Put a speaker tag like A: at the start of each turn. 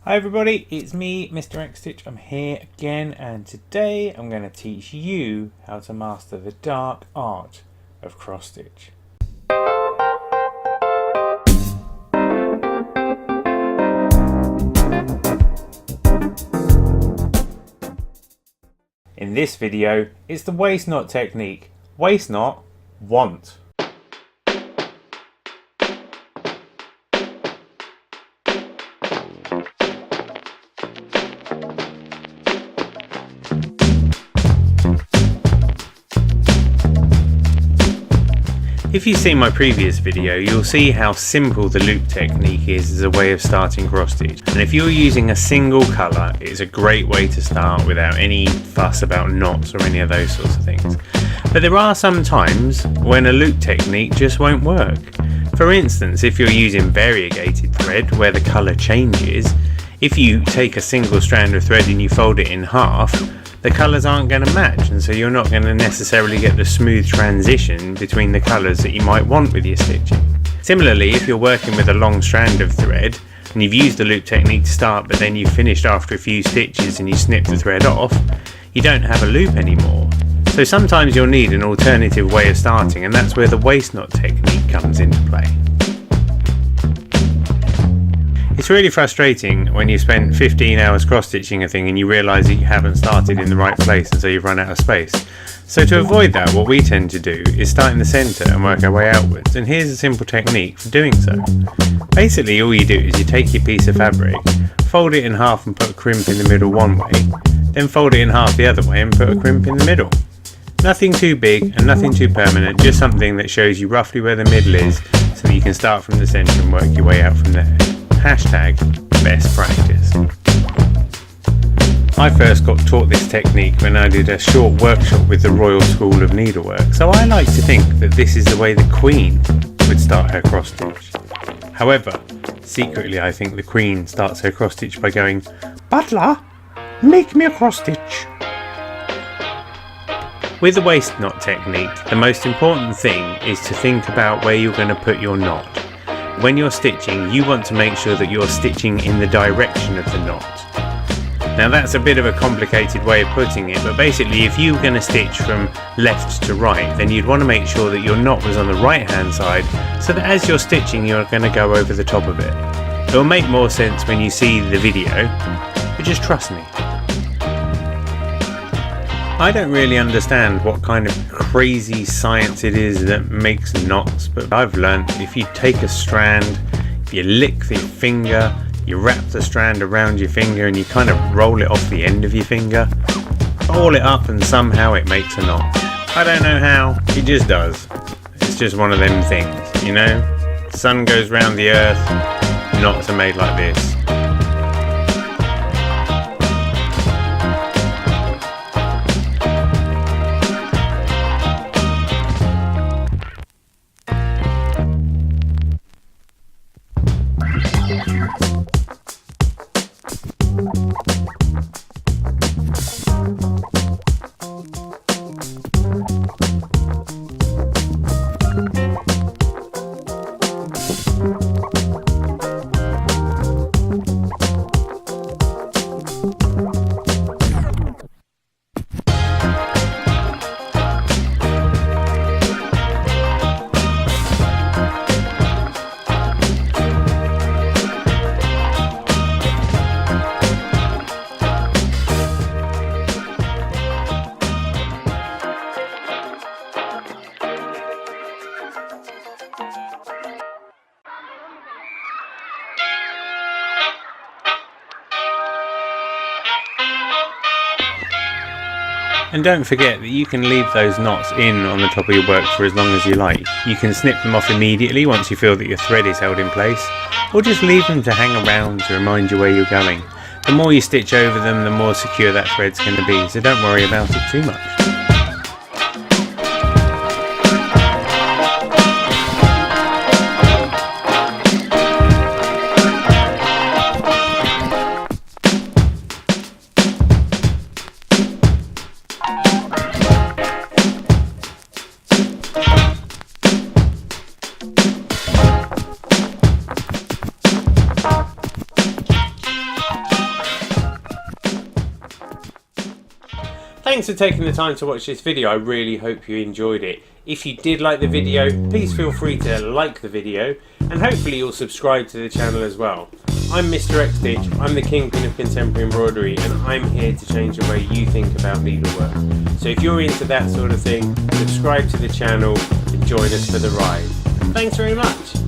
A: Hi everybody, it's me, Mr. XStitch. I'm here again, and today I'm going to teach you how to master the dark art of cross stitch. In this video, it's the waist knot technique. Waist knot, want. If you've seen my previous video, you'll see how simple the loop technique is as a way of starting cross stitch. And if you're using a single colour, it's a great way to start without any fuss about knots or any of those sorts of things. But there are some times when a loop technique just won't work. For instance, if you're using variegated thread where the colour changes, if you take a single strand of thread and you fold it in half, the colours aren't going to match, and so you're not going to necessarily get the smooth transition between the colours that you might want with your stitching. Similarly, if you're working with a long strand of thread and you've used the loop technique to start, but then you've finished after a few stitches and you snip the thread off, you don't have a loop anymore. So sometimes you'll need an alternative way of starting, and that's where the waist knot technique comes into play. It's really frustrating when you spend 15 hours cross stitching a thing and you realise that you haven't started in the right place, and so you've run out of space. So to avoid that, what we tend to do is start in the centre and work our way outwards, and here's a simple technique for doing so. Basically all you do is you take your piece of fabric, fold it in half and put a crimp in the middle one way, then fold it in half the other way and put a crimp in the middle. Nothing too big and nothing too permanent, just something that shows you roughly where the middle is so that you can start from the centre and work your way out from there. Hashtag best practice. I first got taught this technique when I did a short workshop with the Royal School of Needlework, so I like to think that this is the way the Queen would start her cross stitch. However, secretly I think the Queen starts her cross stitch by going, "Butler, make me a cross stitch." With the waist knot technique, the most important thing is to think about where you're going to put your knot. When you're stitching, you want to make sure that you're stitching in the direction of the knot. Now that's a bit of a complicated way of putting it, but basically if you were going to stitch from left to right, then you'd want to make sure that your knot was on the right hand side, so that as you're stitching you're going to go over the top of it. It will make more sense when you see the video, but just trust me. I don't really understand what kind of crazy science it is that makes knots, but I've learned that if you take a strand, if you lick your finger, you wrap the strand around your finger and you kind of roll it off the end of your finger, roll it up and somehow it makes a knot. I don't know how, it just does. It's just one of them things, you know? The sun goes round the earth, knots are made like this. And don't forget that you can leave those knots in on the top of your work for as long as you like. You can snip them off immediately once you feel that your thread is held in place, or just leave them to hang around to remind you where you're going. The more you stitch over them, the more secure that thread's going to be, so don't worry about it too much. Thanks for taking the time to watch this video. I really hope you enjoyed it. If you did like the video, please feel free to like the video, and hopefully you'll subscribe to the channel as well. I'm Mr. XStitch, I'm the kingpin of contemporary embroidery, and I'm here to change the way you think about needlework. So if you're into that sort of thing, subscribe to the channel and join us for the ride. Thanks very much.